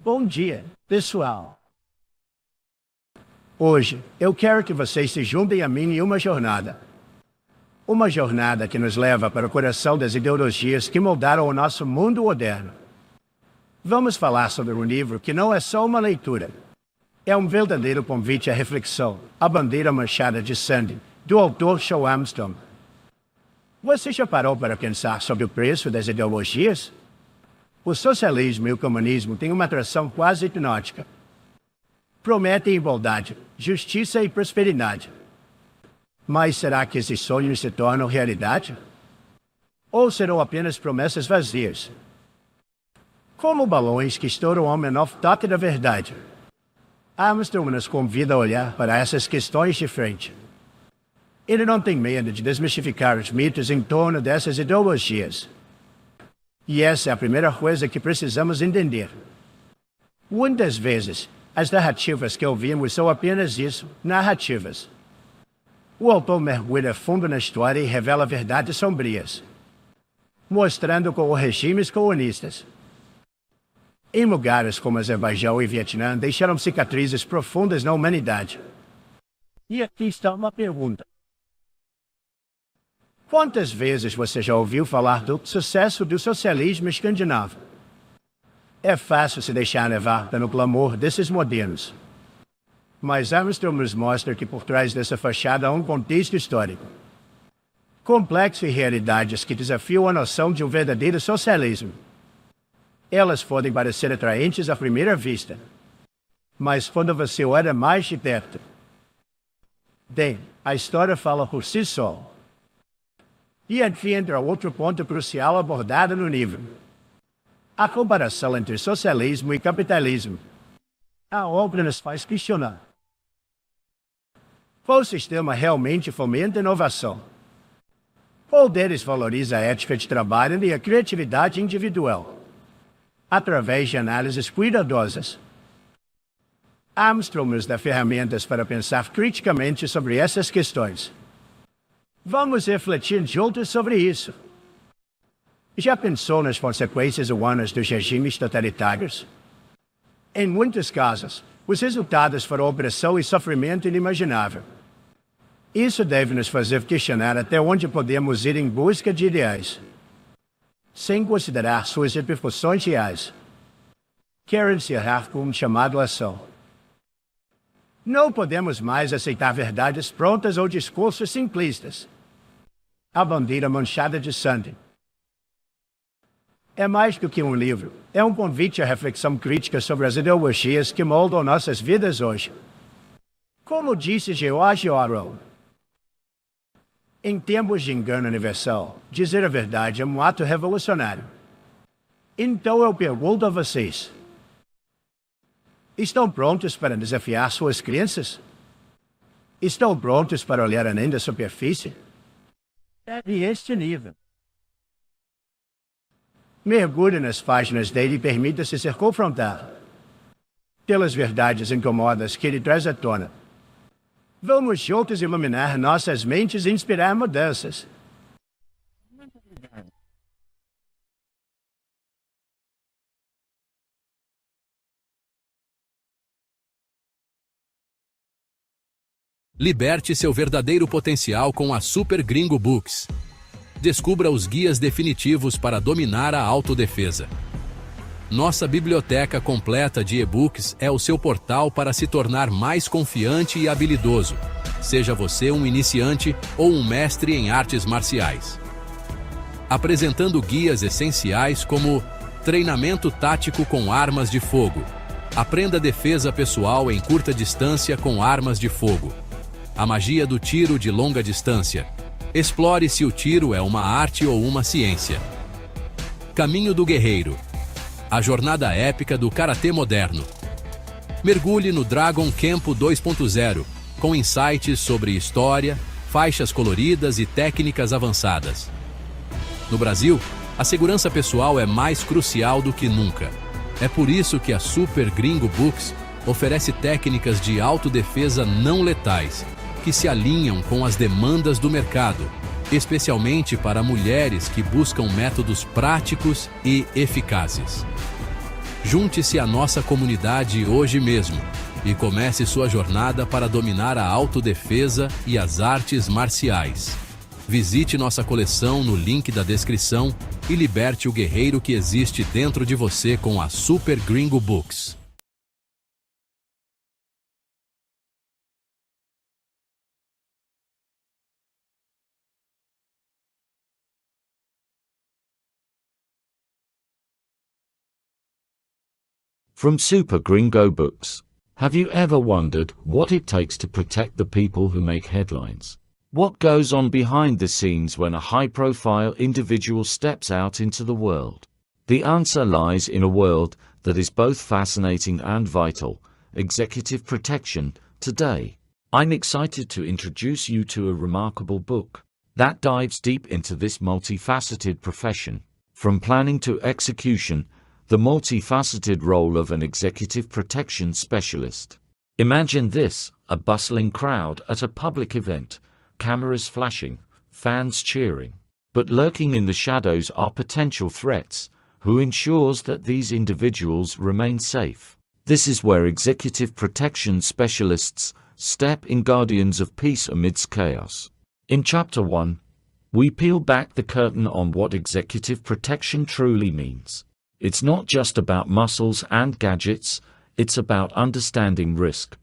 Bom dia, pessoal. Hoje, eu quero que vocês se juntem a mim em uma jornada. Uma jornada que nos leva para o coração das ideologias que moldaram o nosso mundo moderno. Vamos falar sobre um livro que não é só uma leitura. É um verdadeiro convite à reflexão, A Bandeira Manchada de Sangue, do autor Shaw Armstrong. Você já parou para pensar sobre o preço das ideologias? O socialismo e o comunismo têm uma atração quase hipnótica. Prometem igualdade, justiça e prosperidade. Mas será que esses sonhos se tornam realidade? Ou serão apenas promessas vazias? Como balões que estouram ao menor toque da verdade. Armstrong nos convida a olhar para essas questões de frente. Ele não tem medo de desmistificar os mitos em torno dessas ideologias. E essa é a primeira coisa que precisamos entender. Muitas vezes, as narrativas que ouvimos são apenas isso, narrativas. O autor mergulha fundo na história e revela verdades sombrias, mostrando como regimes comunistas, em lugares como Azerbaijão e Vietnã, deixaram cicatrizes profundas na humanidade. E aqui está uma pergunta. Quantas vezes você já ouviu falar do sucesso do socialismo escandinavo? É fácil se deixar levar pelo clamor desses modelos. Mas Armstrong nos mostra que por trás dessa fachada há um contexto histórico complexo e realidades que desafiam a noção de um verdadeiro socialismo. Elas podem parecer atraentes à primeira vista, mas quando você olha mais de perto, bem, a história fala por si só. E aqui entra outro ponto crucial abordado no livro: a comparação entre socialismo e capitalismo. A obra nos faz questionar: qual sistema realmente fomenta inovação? Qual deles valoriza a ética de trabalho e a criatividade individual, através de análises cuidadosas? Armstrong nos dá ferramentas para pensar criticamente sobre essas questões. Vamos refletir juntos sobre isso. Já pensou nas consequências humanas dos regimes totalitários? Em muitos casos, os resultados foram opressão e sofrimento inimaginável. Isso deve nos fazer questionar até onde podemos ir em busca de ideais, sem considerar suas repercussões reais. Quero encerrar com um chamado à ação. Não podemos mais aceitar verdades prontas ou discursos simplistas. A Bandeira Manchada de Sangue é mais do que um livro. É um convite à reflexão crítica sobre as ideologias que moldam nossas vidas hoje. Como disse George Orwell, em tempos de engano universal, dizer a verdade é um ato revolucionário. Então eu pergunto a vocês: estão prontos para desafiar suas crenças? Estão prontos para olhar além da superfície? É este nível. Mergulhe nas páginas dele e permita-se ser confrontado pelas verdades incômodas que ele traz à tona. Vamos juntos iluminar nossas mentes e inspirar mudanças. Liberte seu verdadeiro potencial com a Super Gringo Books. Descubra os guias definitivos para dominar a autodefesa. Nossa biblioteca completa de e-books é o seu portal para se tornar mais confiante e habilidoso, seja você um iniciante ou um mestre em artes marciais. Apresentando guias essenciais como treinamento tático com armas de fogo. Aprenda defesa pessoal em curta distância com armas de fogo. A magia do tiro de longa distância. Explore se o tiro é uma arte ou uma ciência. Caminho do Guerreiro. A jornada épica do karatê moderno. Mergulhe no Dragon Camp 2.0, com insights sobre história, faixas coloridas e técnicas avançadas. No Brasil, a segurança pessoal é mais crucial do que nunca. É por isso que a Super Gringo Books oferece técnicas de autodefesa não letais, que se alinham com as demandas do mercado, especialmente para mulheres que buscam métodos práticos e eficazes. Junte-se à nossa comunidade hoje mesmo e comece sua jornada para dominar a autodefesa e as artes marciais. Visite nossa coleção no link da descrição e liberte o guerreiro que existe dentro de você com a Super Gringo Books. From Super Gringo Books. Have you ever wondered what it takes to protect the people who make headlines? What goes on behind the scenes when a high-profile individual steps out into the world? The answer lies in a world that is both fascinating and vital: executive protection today. I'm excited to introduce you to a remarkable book that dives deep into this multifaceted profession. From planning to execution, the multifaceted role of an executive protection specialist. Imagine this: a bustling crowd at a public event, cameras flashing, fans cheering. But lurking in the shadows are potential threats. Who ensures that these individuals remain safe? This is where executive protection specialists step in, guardians of peace amidst chaos. In Chapter 1, we peel back the curtain on what executive protection truly means. It's not just about muscles and gadgets, it's about understanding risk,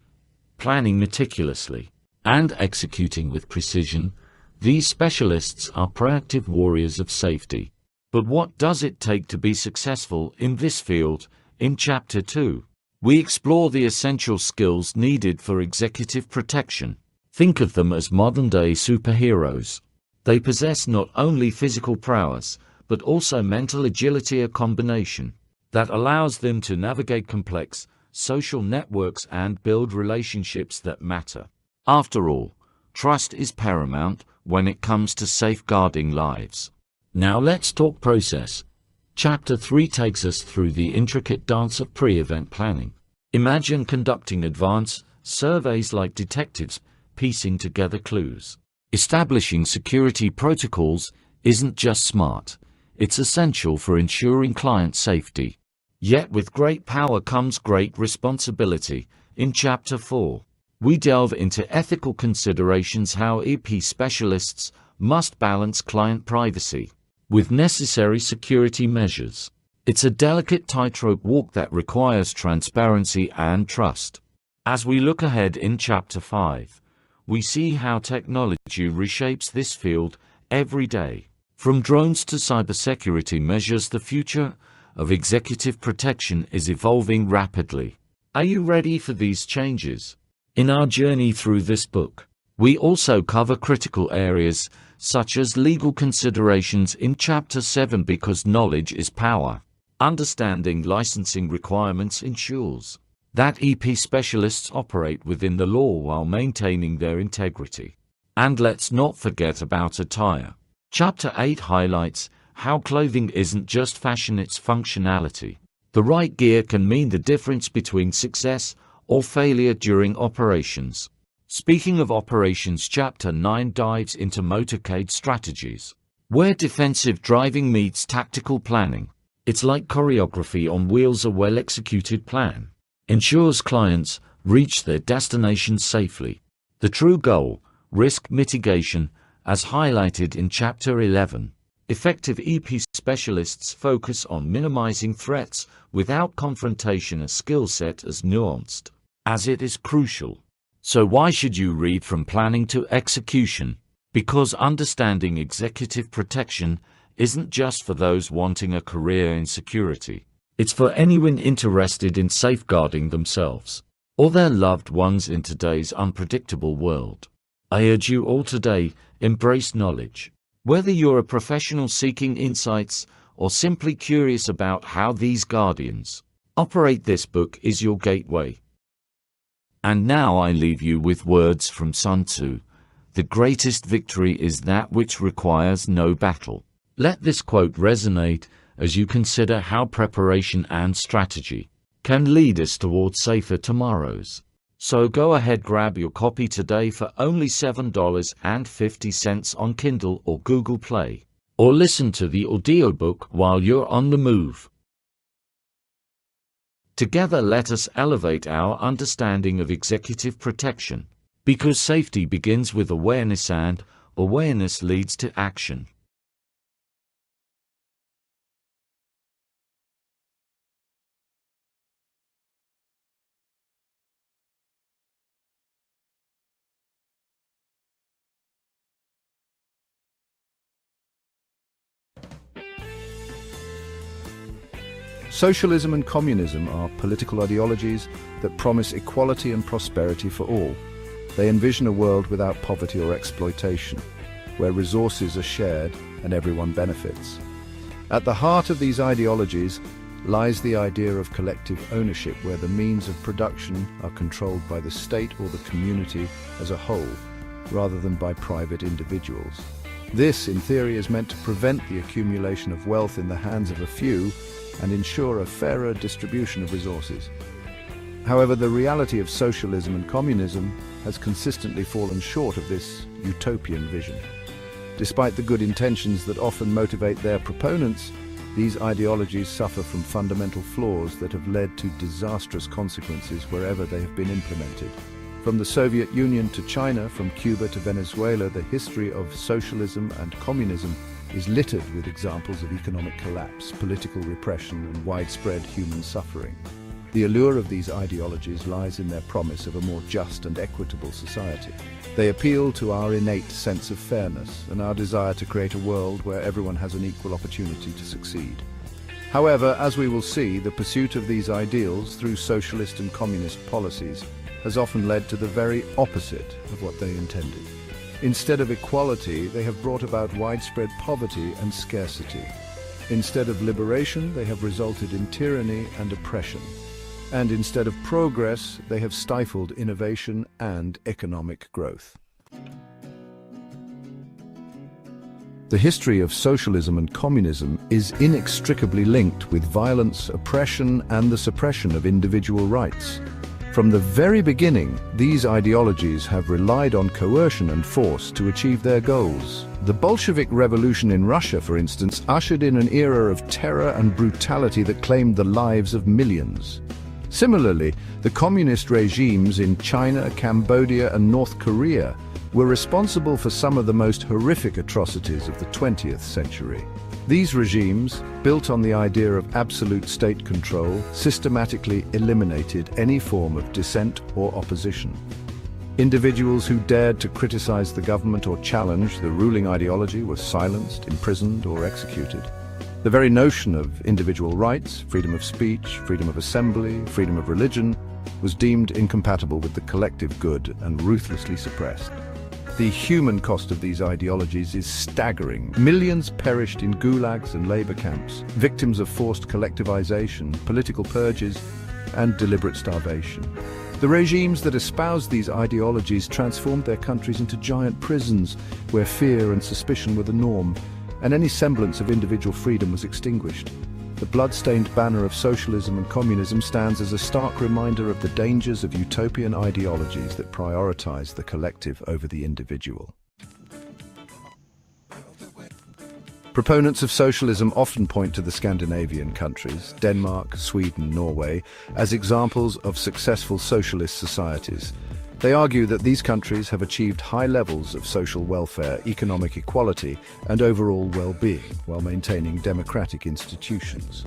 planning meticulously, and executing with precision. These specialists are proactive warriors of safety. But what does it take to be successful in this field? In Chapter 2, we explore the essential skills needed for executive protection. Think of them as modern-day superheroes. They possess not only physical prowess, but also mental agility, a combination that allows them to navigate complex social networks and build relationships that matter. After all, trust is paramount when it comes to safeguarding lives. Now let's talk process. Chapter 3 takes us through the intricate dance of pre-event planning. Imagine conducting advanced surveys like detectives, piecing together clues. Establishing security protocols isn't just smart, it's essential for ensuring client safety. Yet with great power comes great responsibility. In Chapter 4, we delve into ethical considerations: how EP specialists must balance client privacy with necessary security measures. It's a delicate tightrope walk that requires transparency and trust. As we look ahead in Chapter 5, we see how technology reshapes this field every day. From drones to cybersecurity measures, the future of executive protection is evolving rapidly. Are you ready for these changes? In our journey through this book, we also cover critical areas such as legal considerations in Chapter 7, because knowledge is power. Understanding licensing requirements ensures that EP specialists operate within the law while maintaining their integrity. And let's not forget about attire. Chapter 8 highlights how clothing isn't just fashion, it's functionality. The right gear can mean the difference between success or failure during operations. Speaking of operations, Chapter 9 dives into motorcade strategies, where defensive driving meets tactical planning. It's like choreography on wheels. A well-executed plan ensures clients reach their destination safely. The true goal: risk mitigation, as highlighted in Chapter 11. Effective EP specialists focus on minimizing threats without confrontation, a skill set as nuanced as it is crucial. So why should you read From Planning to Execution? Because understanding executive protection isn't just for those wanting a career in security. It's for anyone interested in safeguarding themselves or their loved ones in today's unpredictable world. I urge you all today, embrace knowledge. Whether you're a professional seeking insights or simply curious about how these guardians operate, this book is your gateway. And now I leave you with words from Sun Tzu: the greatest victory is that which requires no battle. Let this quote resonate as you consider how preparation and strategy can lead us toward safer tomorrows. So go ahead, grab your copy today for only $7.50 on Kindle or Google Play, or listen to the audiobook while you're on the move. Together let us elevate our understanding of executive protection, because safety begins with awareness and awareness leads to action. Socialism and communism are political ideologies that promise equality and prosperity for all. They envision a world without poverty or exploitation, where resources are shared and everyone benefits. At the heart of these ideologies lies the idea of collective ownership, where the means of production are controlled by the state or the community as a whole, rather than by private individuals. This, in theory, is meant to prevent the accumulation of wealth in the hands of a few and ensure a fairer distribution of resources. However, the reality of socialism and communism has consistently fallen short of this utopian vision. Despite the good intentions that often motivate their proponents, these ideologies suffer from fundamental flaws that have led to disastrous consequences wherever they have been implemented. From the Soviet Union to China, from Cuba to Venezuela, the history of socialism and communism is littered with examples of economic collapse, political repression, and widespread human suffering. The allure of these ideologies lies in their promise of a more just and equitable society. They appeal to our innate sense of fairness and our desire to create a world where everyone has an equal opportunity to succeed. However, as we will see, the pursuit of these ideals through socialist and communist policies has often led to the very opposite of what they intended. Instead of equality, they have brought about widespread poverty and scarcity. Instead of liberation, they have resulted in tyranny and oppression. And instead of progress, they have stifled innovation and economic growth. The history of socialism and communism is inextricably linked with violence, oppression, and the suppression of individual rights. From the very beginning, these ideologies have relied on coercion and force to achieve their goals. The Bolshevik Revolution in Russia, for instance, ushered in an era of terror and brutality that claimed the lives of millions. Similarly, the communist regimes in China, Cambodia, and North Korea were responsible for some of the most horrific atrocities of the 20th century. These regimes, built on the idea of absolute state control, systematically eliminated any form of dissent or opposition. Individuals who dared to criticize the government or challenge the ruling ideology were silenced, imprisoned, or executed. The very notion of individual rights, freedom of speech, freedom of assembly, freedom of religion, was deemed incompatible with the collective good and ruthlessly suppressed. The human cost of these ideologies is staggering. Millions perished in gulags and labor camps, victims of forced collectivization, political purges, and deliberate starvation. The regimes that espoused these ideologies transformed their countries into giant prisons where fear and suspicion were the norm, and any semblance of individual freedom was extinguished. The blood-stained banner of socialism and communism stands as a stark reminder of the dangers of utopian ideologies that prioritize the collective over the individual. Proponents of socialism often point to the Scandinavian countries, Denmark, Sweden, Norway, as examples of successful socialist societies. They argue that these countries have achieved high levels of social welfare, economic equality, and overall well-being, while maintaining democratic institutions.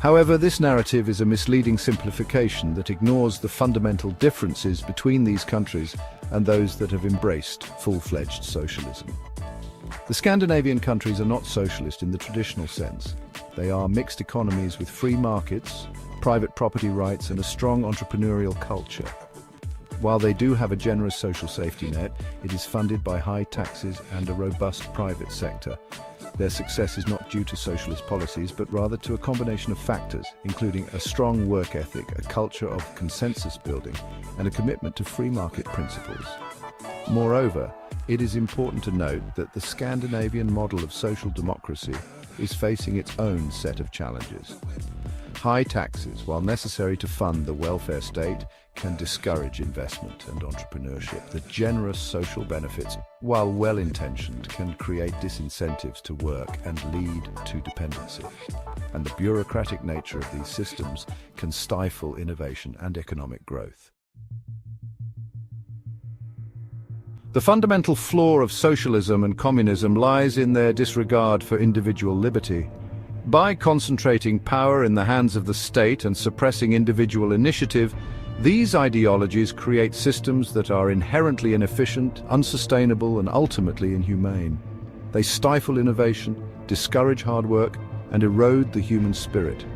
However, this narrative is a misleading simplification that ignores the fundamental differences between these countries and those that have embraced full-fledged socialism. The Scandinavian countries are not socialist in the traditional sense. They are mixed economies with free markets, private property rights, and a strong entrepreneurial culture. While they do have a generous social safety net, it is funded by high taxes and a robust private sector. Their success is not due to socialist policies, but rather to a combination of factors, including a strong work ethic, a culture of consensus building, and a commitment to free market principles. Moreover, it is important to note that the Scandinavian model of social democracy is facing its own set of challenges. High taxes, while necessary to fund the welfare state, can discourage investment and entrepreneurship. The generous social benefits, while well-intentioned, can create disincentives to work and lead to dependency. And the bureaucratic nature of these systems can stifle innovation and economic growth. The fundamental flaw of socialism and communism lies in their disregard for individual liberty. By concentrating power in the hands of the state and suppressing individual initiative, these ideologies create systems that are inherently inefficient, unsustainable, and ultimately inhumane. They stifle innovation, discourage hard work, and erode the human spirit.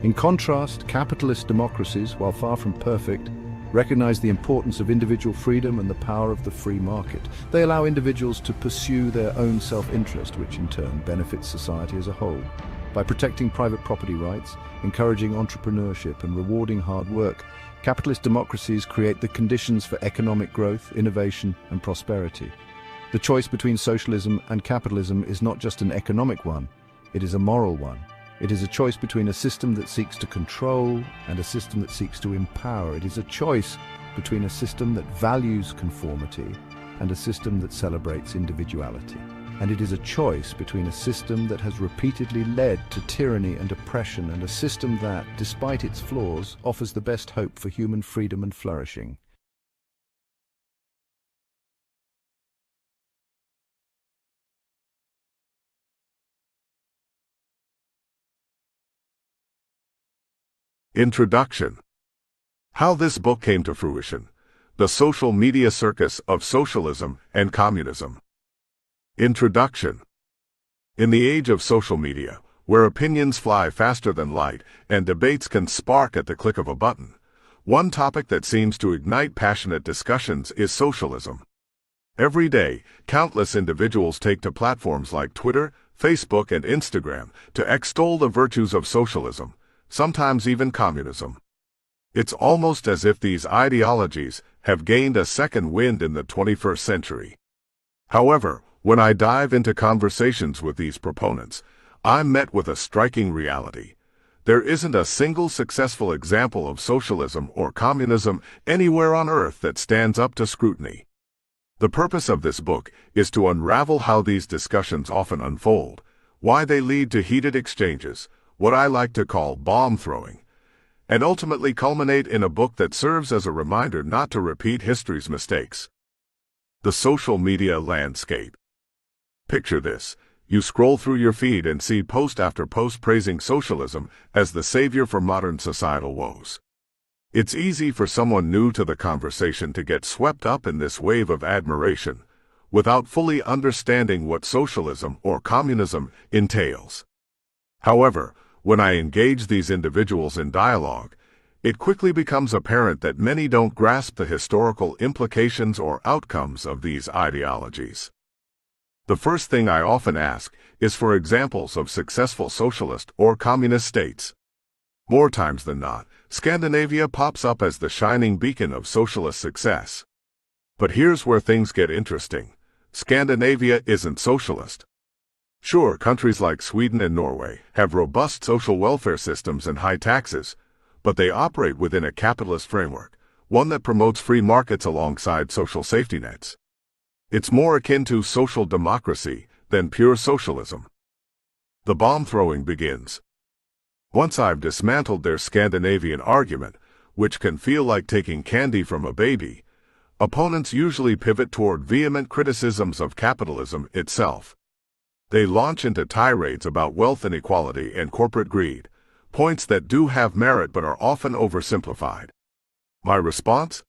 In contrast, capitalist democracies, while far from perfect, recognize the importance of individual freedom and the power of the free market. They allow individuals to pursue their own self-interest, which in turn benefits society as a whole. By protecting private property rights, encouraging entrepreneurship, and rewarding hard work, capitalist democracies create the conditions for economic growth, innovation, and prosperity. The choice between socialism and capitalism is not just an economic one, it is a moral one. It is a choice between a system that seeks to control and a system that seeks to empower. It is a choice between a system that values conformity and a system that celebrates individuality. And it is a choice between a system that has repeatedly led to tyranny and oppression and a system that, despite its flaws, offers the best hope for human freedom and flourishing. Introduction. How this book came to fruition. The social media circus of socialism and communism. Introduction. In the age of social media, where opinions fly faster than light and debates can spark at the click of a button, one topic that seems to ignite passionate discussions is socialism. Every day, countless individuals take to platforms like Twitter, Facebook, and Instagram to extol the virtues of socialism, sometimes even communism. It's almost as if these ideologies have gained a second wind in the 21st century. However, when I dive into conversations with these proponents, I'm met with a striking reality. There isn't a single successful example of socialism or communism anywhere on Earth that stands up to scrutiny. The purpose of this book is to unravel how these discussions often unfold, why they lead to heated exchanges, what I like to call bomb throwing, and ultimately culminate in a book that serves as a reminder not to repeat history's mistakes. The social media landscape. Picture this. You scroll through your feed and see post after post praising socialism as the savior for modern societal woes. It's easy for someone new to the conversation to get swept up in this wave of admiration, without fully understanding what socialism or communism entails. However, when I engage these individuals in dialogue, it quickly becomes apparent that many don't grasp the historical implications or outcomes of these ideologies. The first thing I often ask is for examples of successful socialist or communist states. More times than not, Scandinavia pops up as the shining beacon of socialist success. But here's where things get interesting. Scandinavia isn't socialist. Sure, countries like Sweden and Norway have robust social welfare systems and high taxes, but they operate within a capitalist framework, one that promotes free markets alongside social safety nets. It's more akin to social democracy than pure socialism. The bomb throwing begins. Once I've dismantled their Scandinavian argument, which can feel like taking candy from a baby, opponents usually pivot toward vehement criticisms of capitalism itself. They launch into tirades about wealth inequality and corporate greed, points that do have merit but are often oversimplified. My response?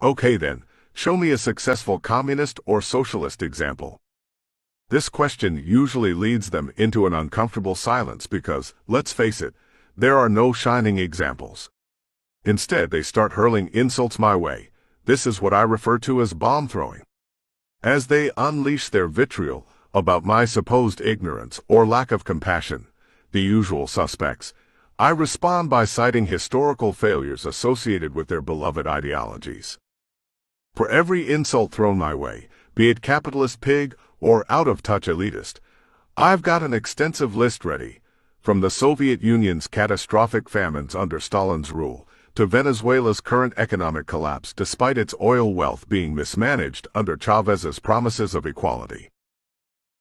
Okay then, show me a successful communist or socialist example. This question usually leads them into an uncomfortable silence because, let's face it, there are no shining examples. Instead, they start hurling insults my way. This is what I refer to as bomb throwing. As they unleash their vitriol about my supposed ignorance or lack of compassion, the usual suspects, I respond by citing historical failures associated with their beloved ideologies. For every insult thrown my way, be it capitalist pig or out-of-touch elitist, I've got an extensive list ready. From the Soviet Union's catastrophic famines under Stalin's rule, to Venezuela's current economic collapse despite its oil wealth being mismanaged under Chávez's promises of equality.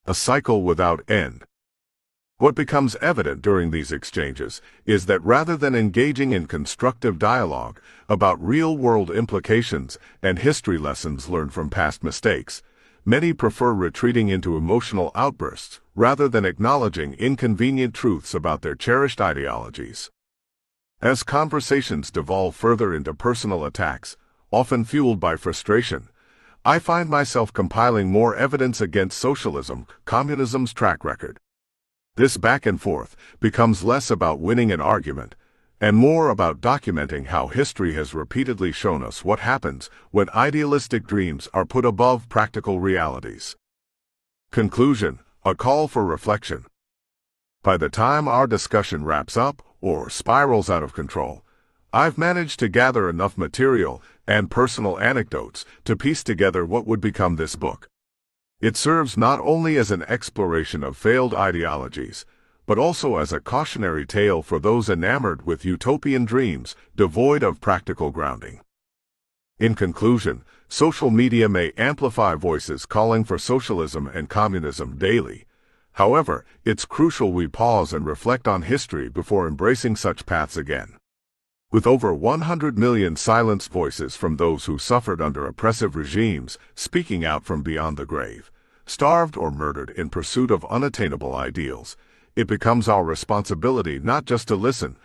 A cycle without end. What becomes evident during these exchanges is that rather than engaging in constructive dialogue about real-world implications and history lessons learned from past mistakes, many prefer retreating into emotional outbursts rather than acknowledging inconvenient truths about their cherished ideologies. As conversations devolve further into personal attacks, often fueled by frustration, I find myself compiling more evidence against socialism, communism's track record. This back and forth becomes less about winning an argument and more about documenting how history has repeatedly shown us what happens when idealistic dreams are put above practical realities. Conclusion: a call for reflection. By the time our discussion wraps up or spirals out of control, I've managed to gather enough material and personal anecdotes to piece together what would become this book. It serves not only as an exploration of failed ideologies, but also as a cautionary tale for those enamored with utopian dreams devoid of practical grounding. In conclusion, social media may amplify voices calling for socialism and communism daily. However, it's crucial we pause and reflect on history before embracing such paths again. With over 100 million silenced voices from those who suffered under oppressive regimes speaking out from beyond the grave, starved or murdered in pursuit of unattainable ideals, it becomes our responsibility not just to listen,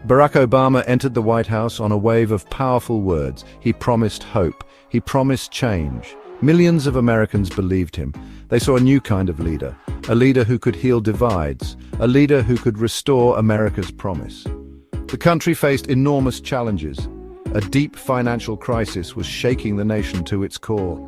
Barack Obama entered the White House on a wave of powerful words. He promised hope. He promised change. Millions of Americans believed him. They saw a new kind of leader, a leader who could heal divides, a leader who could restore America's promise. The country faced enormous challenges. A deep financial crisis was shaking the nation to its core.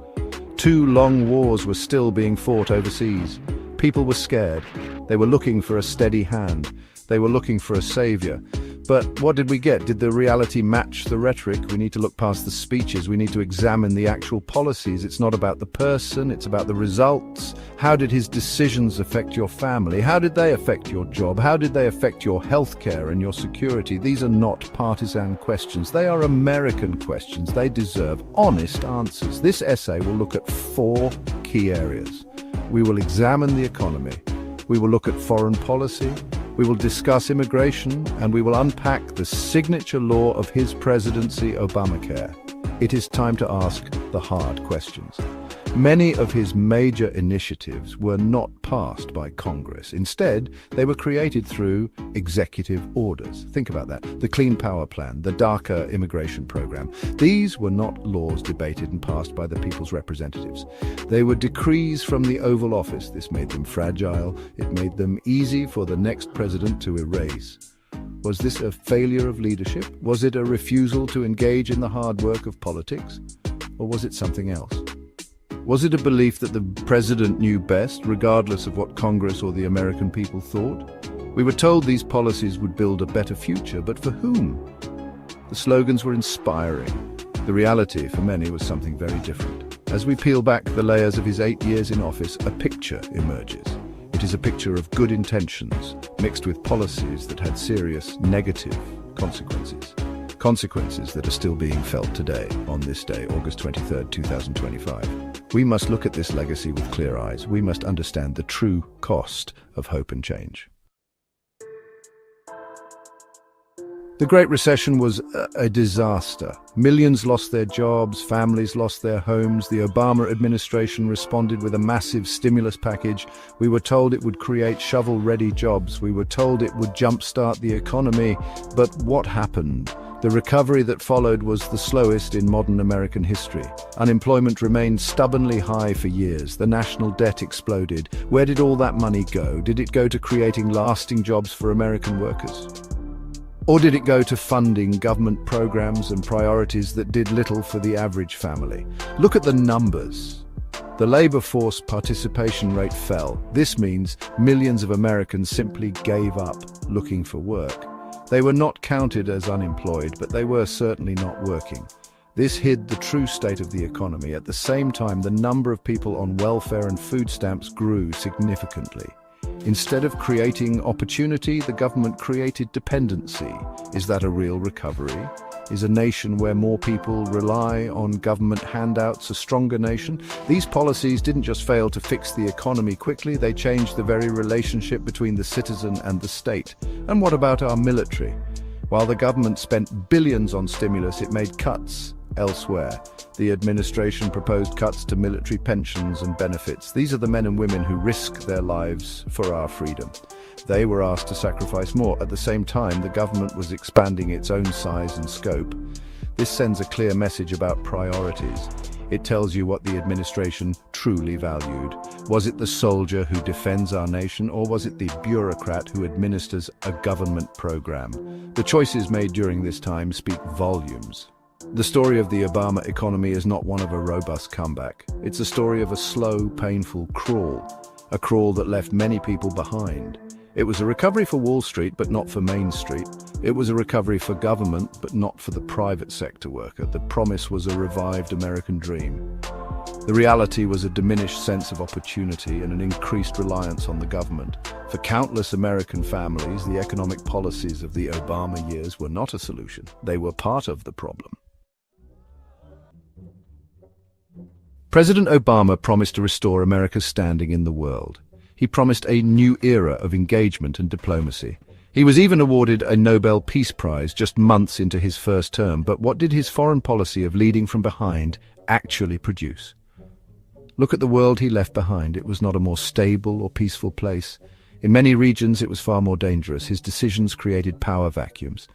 2 long wars were still being fought overseas. People were scared. They were looking for a steady hand. They were looking for a savior. But what did we get? Did the reality match the rhetoric? We need to look past the speeches. We need to examine the actual policies. It's not about the person, it's about the results. How did his decisions affect your family? How did they affect your job? How did they affect your healthcare and your security? These are not partisan questions. They are American questions. They deserve honest answers. This essay will look at 4 key areas. We will examine the economy. We will look at foreign policy. We will discuss immigration, and we will unpack the signature law of his presidency, Obamacare. It is time to ask the hard questions. Many of his major initiatives were not passed by Congress. Instead, they were created through executive orders. Think about that. The Clean Power Plan, the DACA immigration program. These were not laws debated and passed by the people's representatives. They were decrees from the Oval Office. This made them fragile. It made them easy for the next president to erase. Was this a failure of leadership? Was it a refusal to engage in the hard work of politics? Or was it something else? Was it a belief that the president knew best, regardless of what Congress or the American people thought? We were told these policies would build a better future, but for whom? The slogans were inspiring. The reality, for many, was something very different. As we peel back the layers of his 8 years in office, a picture emerges. It is a picture of good intentions, mixed with policies that had serious negative consequences. Consequences that are still being felt today, on this day, August 23rd, 2025. We must look at this legacy with clear eyes. We must understand the true cost of hope and change. The Great Recession was a disaster. Millions lost their jobs, families lost their homes. The Obama administration responded with a massive stimulus package. We were told it would create shovel-ready jobs. We were told it would jumpstart the economy. But what happened? The recovery that followed was the slowest in modern American history. Unemployment remained stubbornly high for years. The national debt exploded. Where did all that money go? Did it go to creating lasting jobs for American workers? Or did it go to funding government programs and priorities that did little for the average family? Look at the numbers. The labor force participation rate fell. This means millions of Americans simply gave up looking for work. They were not counted as unemployed, but they were certainly not working. This hid the true state of the economy. At the same time, the number of people on welfare and food stamps grew significantly. Instead of creating opportunity, the government created dependency. Is that a real recovery? Is a nation where more people rely on government handouts a stronger nation? These policies didn't just fail to fix the economy quickly, they changed the very relationship between the citizen and the state. And what about our military? While the government spent billions on stimulus, it made cuts elsewhere. The administration proposed cuts to military pensions and benefits. These are the men and women who risk their lives for our freedom. They were asked to sacrifice more. At the same time, the government was expanding its own size and scope. This sends a clear message about priorities. It tells you what the administration truly valued. Was it the soldier who defends our nation, or was it the bureaucrat who administers a government program? The choices made during this time speak volumes. The story of the Obama economy is not one of a robust comeback. It's a story of a slow, painful crawl, a crawl that left many people behind. It was a recovery for Wall Street, but not for Main Street. It was a recovery for government, but not for the private sector worker. The promise was a revived American dream. The reality was a diminished sense of opportunity and an increased reliance on the government. For countless American families, the economic policies of the Obama years were not a solution. They were part of the problem. President Obama promised to restore America's standing in the world. He promised a new era of engagement and diplomacy. He was even awarded a Nobel Peace Prize just months into his first term, but what did his foreign policy of leading from behind actually produce? Look at the world he left behind. It was not a more stable or peaceful place. In many regions, it was far more dangerous. His decisions created power vacuums,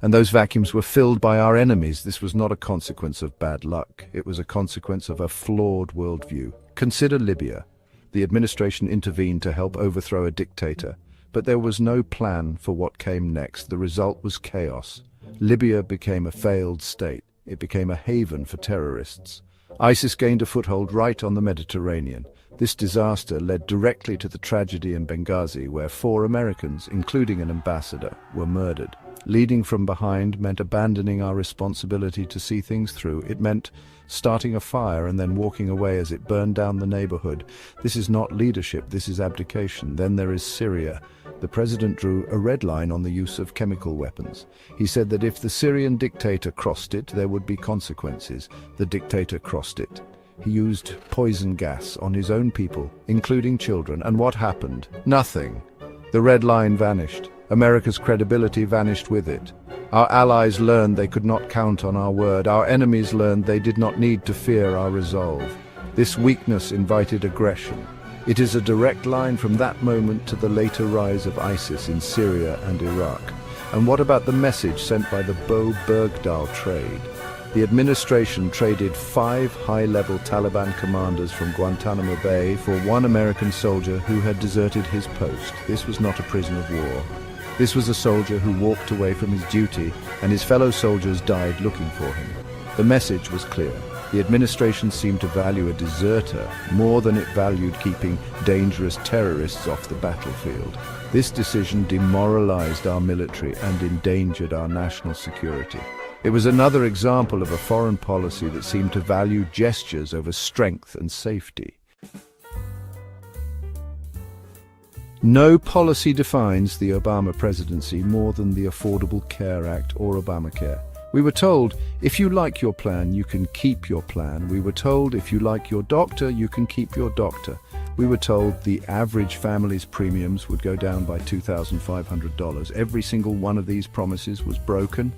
and those vacuums were filled by our enemies. This was not a consequence of bad luck. It was a consequence of a flawed worldview. Consider Libya. The administration intervened to help overthrow a dictator, but there was no plan for what came next. The result was chaos. Libya became a failed state. It became a haven for terrorists. ISIS gained a foothold right on the Mediterranean. This disaster led directly to the tragedy in Benghazi, where 4 Americans, including an ambassador, were murdered. Leading from behind meant abandoning our responsibility to see things through. It meant starting a fire and then walking away as it burned down the neighborhood. This is not leadership, this is abdication. Then there is Syria. The president drew a red line on the use of chemical weapons. He said that if the Syrian dictator crossed it, there would be consequences. The dictator crossed it. He used poison gas on his own people, including children. And what happened? Nothing. The red line vanished. America's credibility vanished with it. Our allies learned they could not count on our word. Our enemies learned they did not need to fear our resolve. This weakness invited aggression. It is a direct line from that moment to the later rise of ISIS in Syria and Iraq. And what about the message sent by the Bo-Bergdahl trade? The administration traded 5 high-level Taliban commanders from Guantanamo Bay for 1 American soldier who had deserted his post. This was not a prisoner of war. This was a soldier who walked away from his duty, and his fellow soldiers died looking for him. The message was clear. The administration seemed to value a deserter more than it valued keeping dangerous terrorists off the battlefield. This decision demoralized our military and endangered our national security. It was another example of a foreign policy that seemed to value gestures over strength and safety. No policy defines the Obama presidency more than the Affordable Care Act or Obamacare. We were told, if you like your plan, you can keep your plan. We were told, if you like your doctor, you can keep your doctor. We were told the average family's premiums would go down by $2,500. Every single one of these promises was broken.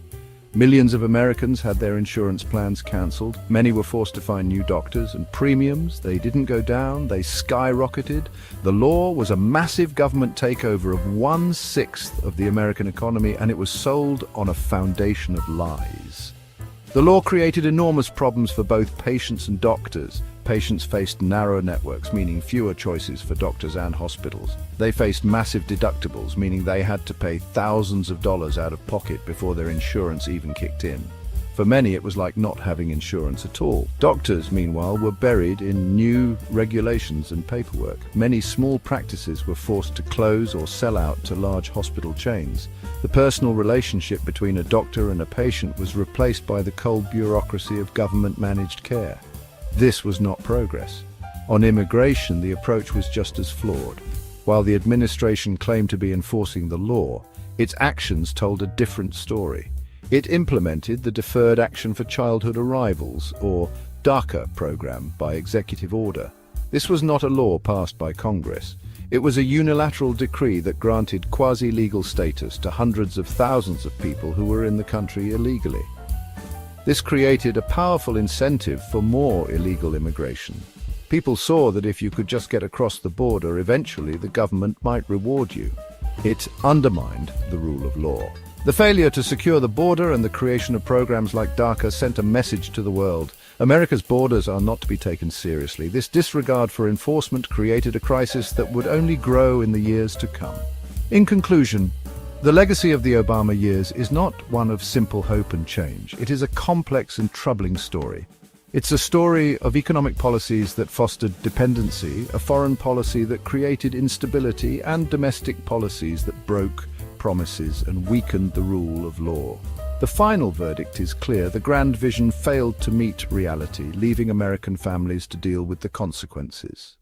Millions of Americans had their insurance plans cancelled. Many were forced to find new doctors, and premiums, they didn't go down, they skyrocketed. The law was a massive government takeover of 1/6 of the American economy, and it was sold on a foundation of lies. The law created enormous problems for both patients and doctors. Patients faced narrow networks, meaning fewer choices for doctors and hospitals. They faced massive deductibles, meaning they had to pay thousands of dollars out of pocket before their insurance even kicked in. For many, it was like not having insurance at all. Doctors, meanwhile, were buried in new regulations and paperwork. Many small practices were forced to close or sell out to large hospital chains. The personal relationship between a doctor and a patient was replaced by the cold bureaucracy of government-managed care. This was not progress. On immigration, the approach was just as flawed. While the administration claimed to be enforcing the law, its actions told a different story. It implemented the Deferred Action for Childhood Arrivals, or DACA program, by executive order. This was not a law passed by Congress. It was a unilateral decree that granted quasi-legal status to hundreds of thousands of people who were in the country illegally. This created a powerful incentive for more illegal immigration. People saw that if you could just get across the border, eventually the government might reward you. It undermined the rule of law. The failure to secure the border and the creation of programs like DACA sent a message to the world. America's borders are not to be taken seriously. This disregard for enforcement created a crisis that would only grow in the years to come. In conclusion, the legacy of the Obama years is not one of simple hope and change. It is a complex and troubling story. It's a story of economic policies that fostered dependency, a foreign policy that created instability, and domestic policies that broke promises and weakened the rule of law. The final verdict is clear. The grand vision failed to meet reality, leaving American families to deal with the consequences.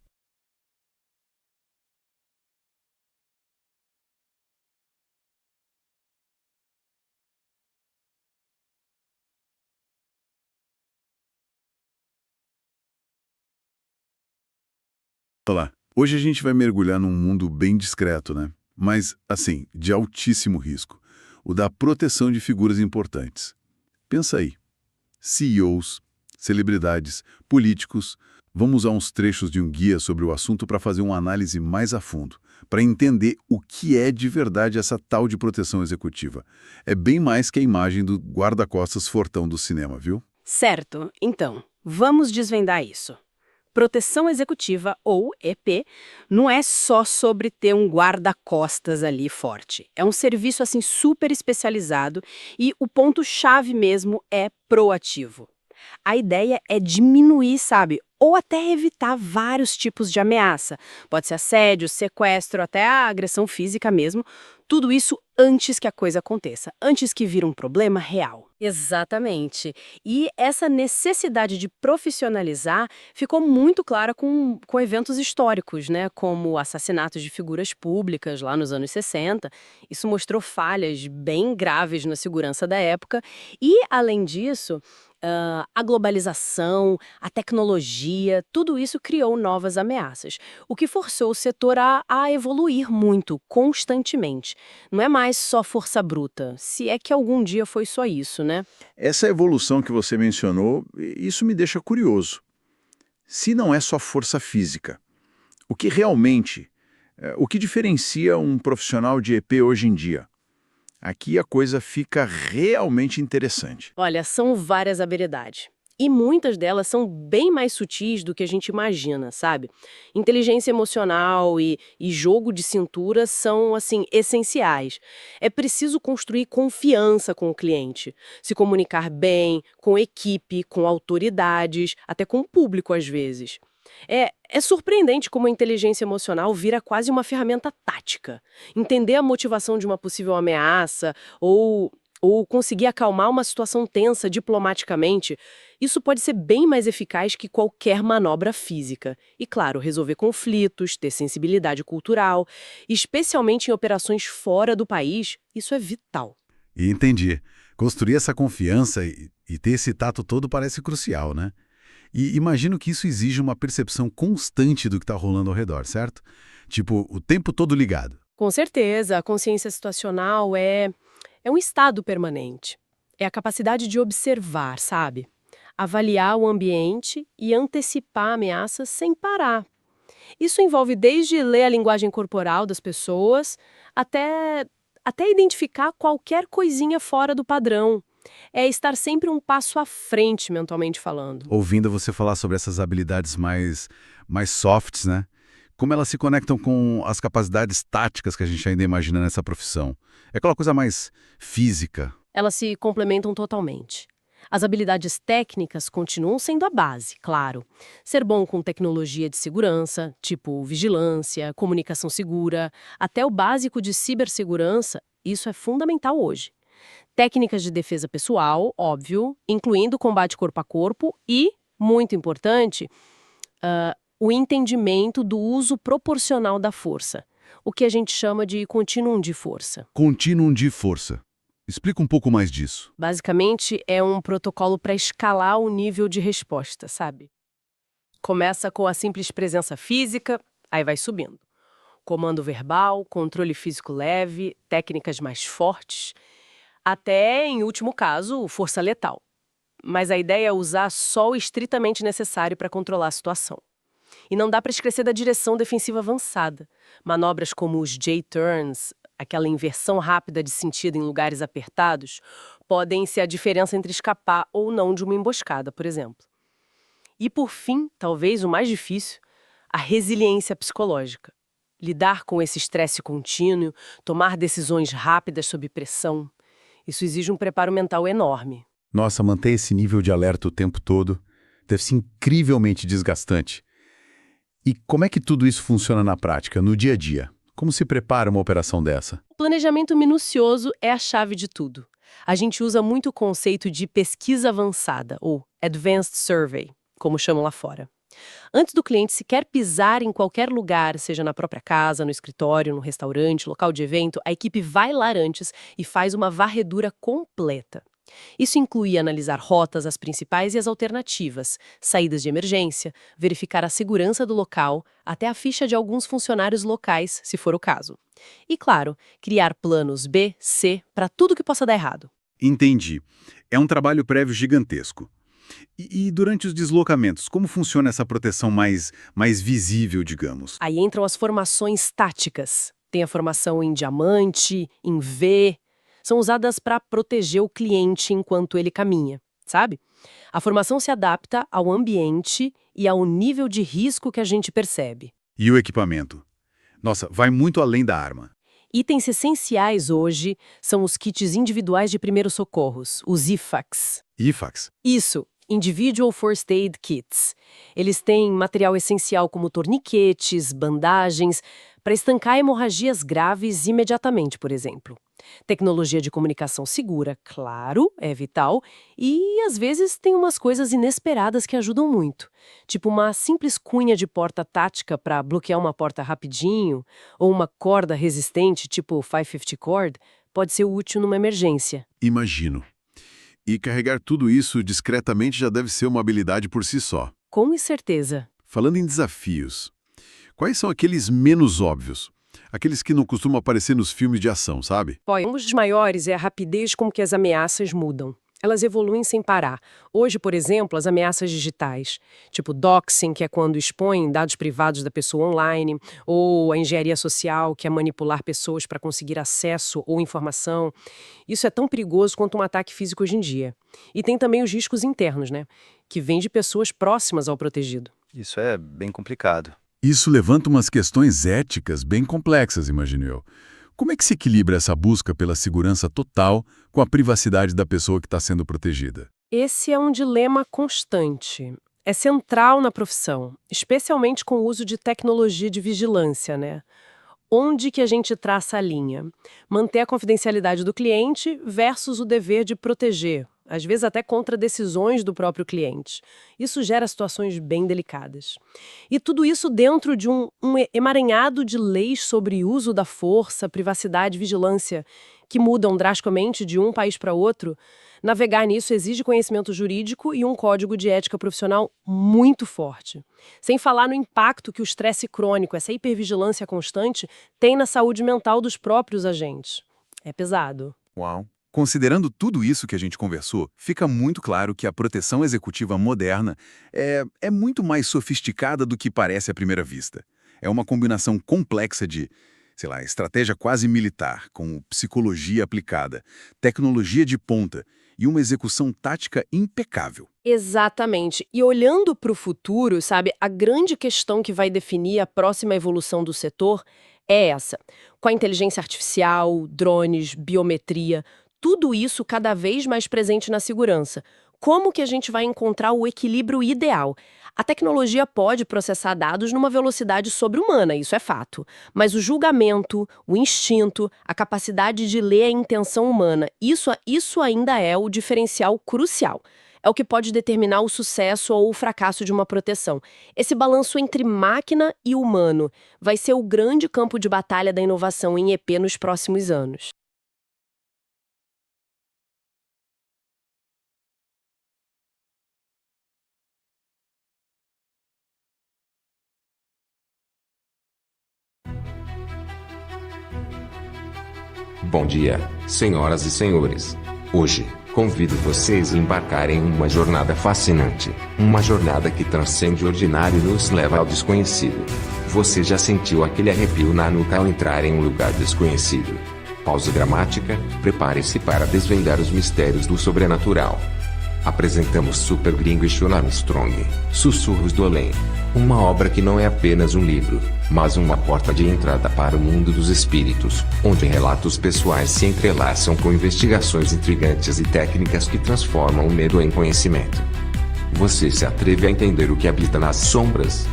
Olá, hoje a gente vai mergulhar num mundo bem discreto, né? Mas, assim, de altíssimo risco. O da proteção de figuras importantes. Pensa aí. CEOs, celebridades, políticos. Vamos usar uns trechos de um guia sobre o assunto para fazer uma análise mais a fundo, para entender o que é de verdade essa tal de proteção executiva. É bem mais que a imagem do guarda-costas fortão do cinema, viu? Certo. Então, vamos desvendar isso. Proteção executiva, ou EP, não é só sobre ter um guarda-costas ali forte. É um serviço assim super especializado e o ponto-chave mesmo é proativo. A ideia é diminuir, sabe, ou até evitar vários tipos de ameaça. Pode ser assédio, sequestro, até a agressão física mesmo. Tudo isso antes que a coisa aconteça, antes que vire um problema real. Exatamente. E essa necessidade de profissionalizar ficou muito clara com eventos históricos, né? Como assassinatos de figuras públicas lá nos anos 60. Isso mostrou falhas bem graves na segurança da época. E, além disso, a globalização, a tecnologia, tudo isso criou novas ameaças, o que forçou o setor a evoluir muito, constantemente. Não é mais só força bruta, se é que algum dia foi só isso, né? Essa evolução que você mencionou, isso me deixa curioso. Se não é só força física, o que realmente, o que diferencia um profissional de EP hoje em dia? Aqui a coisa fica realmente interessante. Olha, são várias habilidades. E muitas delas são bem mais sutis do que a gente imagina, sabe? Inteligência emocional e jogo de cintura são, assim, essenciais. É preciso construir confiança com o cliente, se comunicar bem, com equipe, com autoridades, até com o público às vezes. É surpreendente como a inteligência emocional vira quase uma ferramenta tática. Entender a motivação de uma possível ameaça ou conseguir acalmar uma situação tensa diplomaticamente, isso pode ser bem mais eficaz que qualquer manobra física. E, claro, resolver conflitos, ter sensibilidade cultural, especialmente em operações fora do país, isso é vital. Entendi. Construir essa confiança e ter esse tato todo parece crucial, né? E imagino que isso exige uma percepção constante do que está rolando ao redor, certo? Tipo, o tempo todo ligado. Com certeza, a consciência situacional é um estado permanente. É a capacidade de observar, sabe? Avaliar o ambiente e antecipar ameaças sem parar. Isso envolve desde ler a linguagem corporal das pessoas até identificar qualquer coisinha fora do padrão. É estar sempre um passo à frente, mentalmente falando. Ouvindo você falar sobre essas habilidades mais softs, né? Como elas se conectam com as capacidades táticas que a gente ainda imagina nessa profissão? É aquela coisa mais física. Elas se complementam totalmente. As habilidades técnicas continuam sendo a base, claro. Ser bom com tecnologia de segurança, tipo vigilância, comunicação segura, até o básico de cibersegurança, isso é fundamental hoje. Técnicas de defesa pessoal, óbvio, incluindo combate corpo a corpo e, muito importante, o entendimento do uso proporcional da força, o que a gente chama de contínuo de força. Contínuo de força. Explica um pouco mais disso. Basicamente, é um protocolo para escalar o nível de resposta, sabe? Começa com a simples presença física, aí vai subindo. Comando verbal, controle físico leve, técnicas mais fortes, até, em último caso, força letal. Mas a ideia é usar só o estritamente necessário para controlar a situação. E não dá para esquecer da direção defensiva avançada. Manobras como os J-turns, aquela inversão rápida de sentido em lugares apertados, podem ser a diferença entre escapar ou não de uma emboscada, por exemplo. E por fim, talvez o mais difícil, a resiliência psicológica. Lidar com esse estresse contínuo, tomar decisões rápidas sob pressão, isso exige um preparo mental enorme. Nossa, manter esse nível de alerta o tempo todo deve ser incrivelmente desgastante. E como é que tudo isso funciona na prática, no dia a dia? Como se prepara uma operação dessa? O planejamento minucioso é a chave de tudo. A gente usa muito o conceito de pesquisa avançada, ou Advanced Survey, como chamam lá fora. Antes do cliente sequer pisar em qualquer lugar, seja na própria casa, no escritório, no restaurante, local de evento, a equipe vai lá antes e faz uma varredura completa. Isso inclui analisar rotas, as principais e as alternativas, saídas de emergência, verificar a segurança do local, até a ficha de alguns funcionários locais, se for o caso. E, claro, criar planos B, C, para tudo que possa dar errado. Entendi. É um trabalho prévio gigantesco. E durante os deslocamentos, como funciona essa proteção mais visível, digamos? Aí entram as formações táticas. Tem a formação em diamante, em V. São usadas para proteger o cliente enquanto ele caminha, sabe? A formação se adapta ao ambiente e ao nível de risco que a gente percebe. E o equipamento? Nossa, vai muito além da arma. Itens essenciais hoje são os kits individuais de primeiros socorros, os IFAKs. IFAKs? Isso, Individual First Aid Kits. Eles têm material essencial como torniquetes, bandagens, para estancar hemorragias graves imediatamente, por exemplo. Tecnologia de comunicação segura, claro, é vital, e às vezes tem umas coisas inesperadas que ajudam muito, tipo uma simples cunha de porta tática para bloquear uma porta rapidinho, ou uma corda resistente, tipo 550 cord, pode ser útil numa emergência. Imagino. E carregar tudo isso discretamente já deve ser uma habilidade por si só. Com certeza. Falando em desafios, quais são aqueles menos óbvios? Aqueles que não costumam aparecer nos filmes de ação, sabe? Um dos maiores é a rapidez com que as ameaças mudam. Elas evoluem sem parar. Hoje, por exemplo, as ameaças digitais, tipo doxing, que é quando expõem dados privados da pessoa online, ou a engenharia social, que é manipular pessoas para conseguir acesso ou informação. Isso é tão perigoso quanto um ataque físico hoje em dia. E tem também os riscos internos, né? Que vêm de pessoas próximas ao protegido. Isso é bem complicado. Isso levanta umas questões éticas bem complexas, imagino eu. Como é que se equilibra essa busca pela segurança total com a privacidade da pessoa que está sendo protegida? Esse é um dilema constante. É central na profissão, especialmente com o uso de tecnologia de vigilância, né? Onde que a gente traça a linha? Manter a confidencialidade do cliente versus o dever de proteger, às vezes até contra decisões do próprio cliente. Isso gera situações bem delicadas. E tudo isso dentro de um emaranhado de leis sobre uso da força, privacidade e vigilância, que mudam drasticamente de um país para outro. Navegar nisso exige conhecimento jurídico e um código de ética profissional muito forte. Sem falar no impacto que o estresse crônico, essa hipervigilância constante, tem na saúde mental dos próprios agentes. É pesado. Uau! Considerando tudo isso que a gente conversou, fica muito claro que a proteção executiva moderna é muito mais sofisticada do que parece à primeira vista. É uma combinação complexa de, estratégia quase militar, com psicologia aplicada, tecnologia de ponta e uma execução tática impecável. Exatamente. E olhando para o futuro, sabe, a grande questão que vai definir a próxima evolução do setor é essa. Com a inteligência artificial, drones, biometria, tudo isso cada vez mais presente na segurança. como que a gente vai encontrar o equilíbrio ideal? A tecnologia pode processar dados numa velocidade sobre-humana, isso é fato. Mas o julgamento, o instinto, a capacidade de ler a intenção humana, isso ainda é o diferencial crucial. É o que pode determinar o sucesso ou o fracasso de uma proteção. Esse balanço entre máquina e humano vai ser o grande campo de batalha da inovação em EP nos próximos anos. Bom dia, senhoras e senhores. Hoje, convido vocês a embarcar em uma jornada fascinante. Uma jornada que transcende o ordinário e nos leva ao desconhecido. Você já sentiu aquele arrepio na nuca ao entrar em um lugar desconhecido? Pausa dramática, prepare-se para desvendar os mistérios do sobrenatural. Apresentamos Super Gringo e Sean Armstrong, Sussurros do Além. Uma obra que não é apenas um livro, mas uma porta de entrada para o mundo dos espíritos, onde relatos pessoais se entrelaçam com investigações intrigantes e técnicas que transformam o medo em conhecimento. Você se atreve a entender o que habita nas sombras?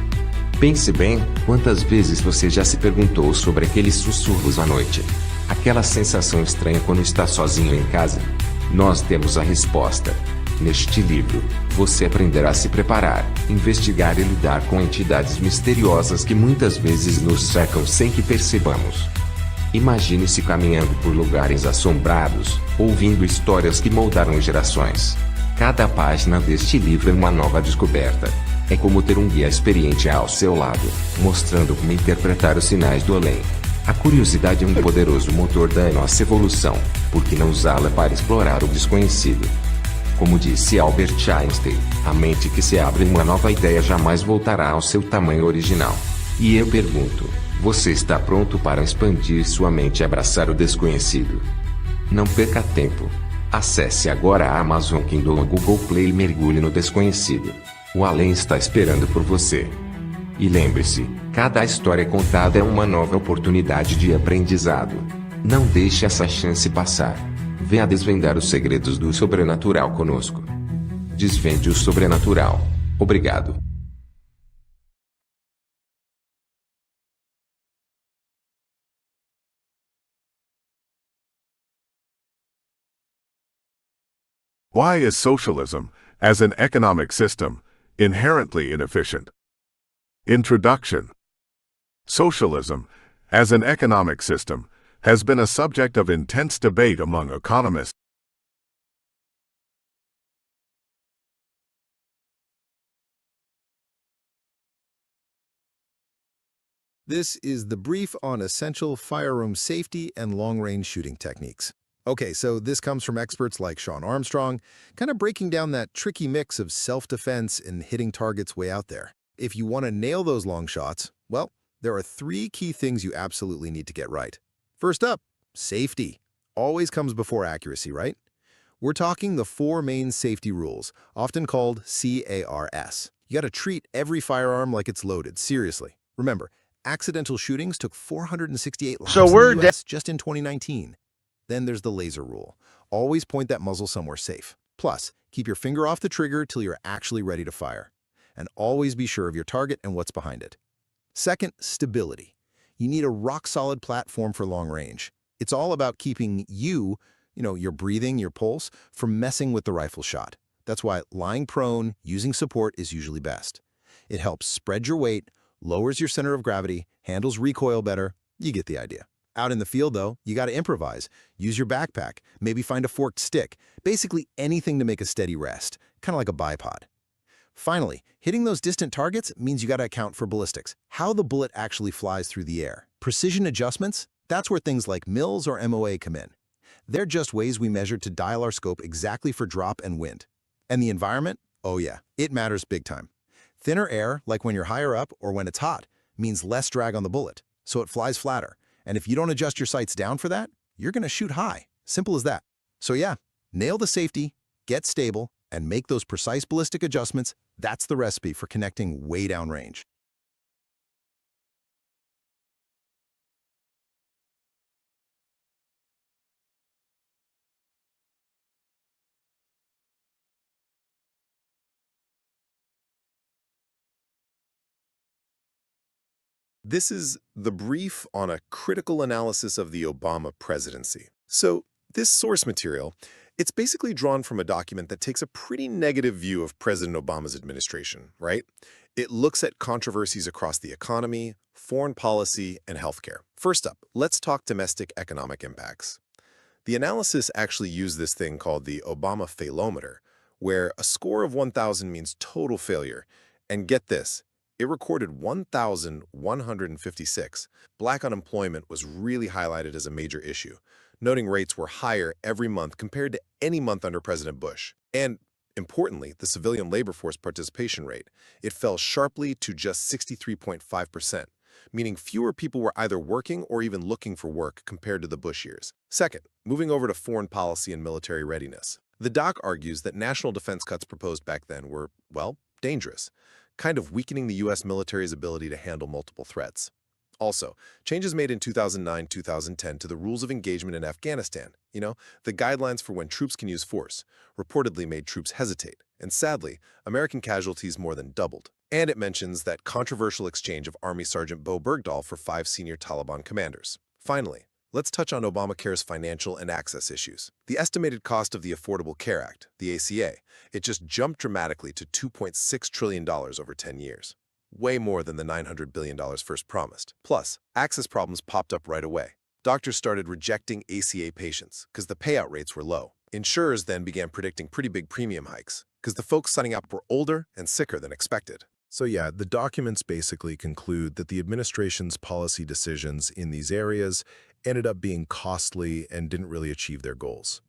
Pense bem, quantas vezes você já se perguntou sobre aqueles sussurros à noite? Aquela sensação estranha quando está sozinho em casa? Nós temos a resposta. Neste livro, você aprenderá a se preparar, investigar e lidar com entidades misteriosas que muitas vezes nos cercam sem que percebamos. Imagine-se caminhando por lugares assombrados, ouvindo histórias que moldaram gerações. Cada página deste livro é uma nova descoberta. É como ter um guia experiente ao seu lado, mostrando como interpretar os sinais do além. A curiosidade é um poderoso motor da nossa evolução, por que não usá-la para explorar o desconhecido? Como disse Albert Einstein, a mente que se abre a uma nova ideia jamais voltará ao seu tamanho original. E eu pergunto, você está pronto para expandir sua mente e abraçar o desconhecido? Não perca tempo. Acesse agora a Amazon Kindle ou Google Play e mergulhe no desconhecido. O além está esperando por você. E lembre-se, cada história contada é uma nova oportunidade de aprendizado. Não deixe essa chance passar. Venha desvendar os segredos do sobrenatural conosco. Desvende o sobrenatural. Obrigado. Why is socialism, as an economic system, inherently inefficient? Introduction. Socialism, as an economic system, has been a subject of intense debate among economists. This is the brief on essential firearm safety and long-range shooting techniques. Okay, so this comes from experts like Sean Armstrong, kind of breaking down that tricky mix of self-defense and hitting targets way out there. If you want to nail those long shots, well, there are 3 key things you absolutely need to get right. First up, safety. Always comes before accuracy, right? We're talking the 4 main safety rules, often called CARS. You gotta treat every firearm like it's loaded, seriously. Remember, accidental shootings took 468 lives in the US just in 2019. Then there's the laser rule. Always point that muzzle somewhere safe. Plus, keep your finger off the trigger till you're actually ready to fire. And always be sure of your target and what's behind it. Second, stability. You need a rock-solid platform for long range. It's all about keeping your breathing, your pulse, from messing with the rifle shot. That's why lying prone, using support is usually best. It helps spread your weight, lowers your center of gravity, handles recoil better. You get the idea. Out in the field, though, you got to improvise. Use your backpack, maybe find a forked stick, basically anything to make a steady rest, kind of like a bipod. Finally, hitting those distant targets means you got to account for ballistics, how the bullet actually flies through the air. Precision adjustments, that's where things like mils or MOA come in. They're just ways we measure to dial our scope exactly for drop and wind. And the environment? Oh yeah, it matters big time. Thinner air, like when you're higher up or when it's hot, means less drag on the bullet, so it flies flatter. And if you don't adjust your sights down for that, you're going to shoot high. Simple as that. So yeah, nail the safety, get stable, and make those precise ballistic adjustments. That's the recipe for connecting way downrange. This is the brief on a critical analysis of the Obama presidency. So, this source material, it's basically drawn from a document that takes a pretty negative view of President Obama's administration, right? It looks at controversies across the economy, foreign policy, and healthcare. First up, let's talk domestic economic impacts. The analysis actually used this thing called the Obama failometer, where a score of 1,000 means total failure. And get this, it recorded 1,156. Black unemployment was really highlighted as a major issue, noting rates were higher every month compared to any month under President Bush. And importantly, the civilian labor force participation rate, it fell sharply to just 63.5%, meaning fewer people were either working or even looking for work compared to the Bush years. Second, moving over to foreign policy and military readiness. The doc argues that national defense cuts proposed back then were, well, dangerous, kind of weakening the U.S. military's ability to handle multiple threats. Also, changes made in 2009-2010 to the rules of engagement in Afghanistan, the guidelines for when troops can use force, reportedly made troops hesitate, and sadly, American casualties more than doubled. And it mentions that controversial exchange of Army Sergeant Bo Bergdahl for 5 senior Taliban commanders. Finally, let's touch on Obamacare's financial and access issues. The estimated cost of the Affordable Care Act, the ACA, it just jumped dramatically to $2.6 trillion over 10 years. Way more than the $900 billion first promised. Plus, access problems popped up right away. Doctors started rejecting ACA patients because the payout rates were low. Insurers then began predicting pretty big premium hikes because the folks signing up were older and sicker than expected. So yeah, the documents basically conclude that the administration's policy decisions in these areas ended up being costly and didn't really achieve their goals.